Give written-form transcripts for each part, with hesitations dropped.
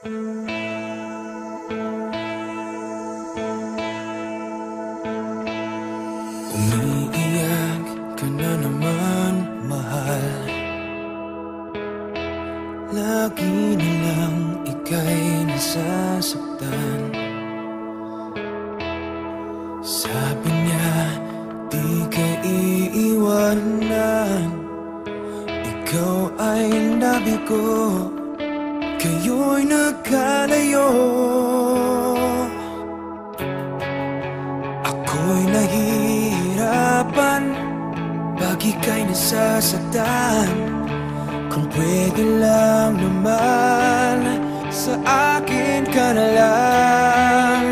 Umiiyak ka na naman, mahal. Lagi na lang ika'y nasasaktan. Sabi niya, di ka iiwanan. Ikaw ay nabigo, kayo'y nagkalayo. Ako'y nahihirapan pag ika'y nasasaktan. Kung pwede lang naman, sa akin ka na lang.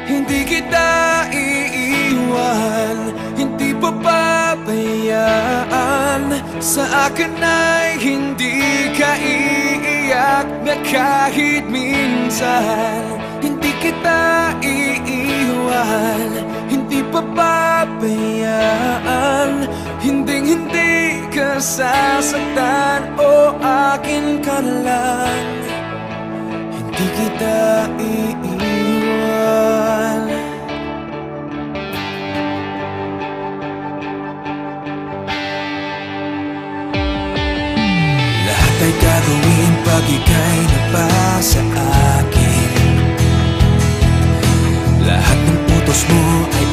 Hindi kita iiwan, hindi papabayaan. Sa akin ay hindi ka iiyak na kahit minsan. Hindi kita iiwan, hindi papabayaan. Hinding-hindi ka sasaktan, o akin ka na lang. Hindi kita iiwan. Lahat ay gagawin pag ika'y nabasa akin. Lahat ng utos mo ay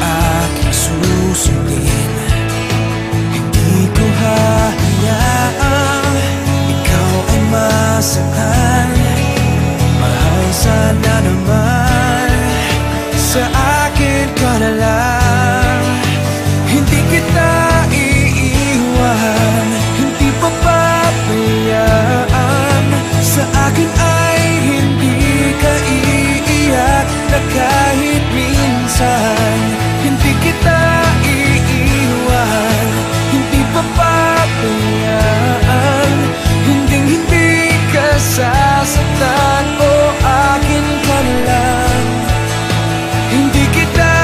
aking susundin. Hindi ko hahayaang ikaw ay masaktan. Mahal, sana naman sa akin ka na lang. Hindi kita iiwan, hindi papabayaan. Sa akin ay hindi ka iiyak na kahit minsan. Hindi kita iiwan, hindi papabayaan. Hinding-hindi ka sasaktan, o akin ka na lang. Hindi kita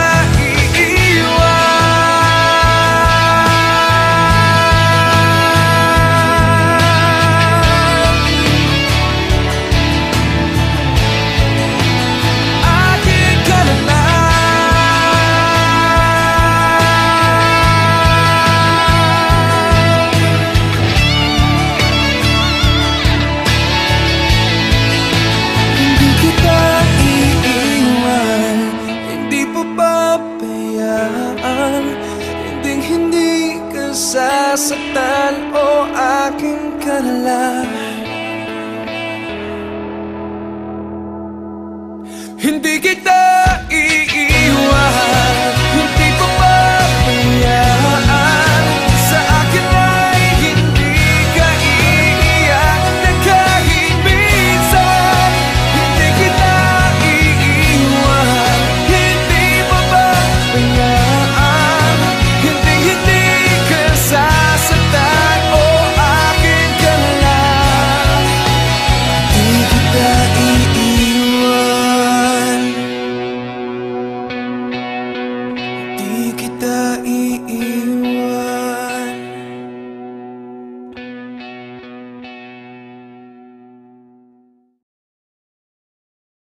sasaktan, o akin ka na lang. Hindi kita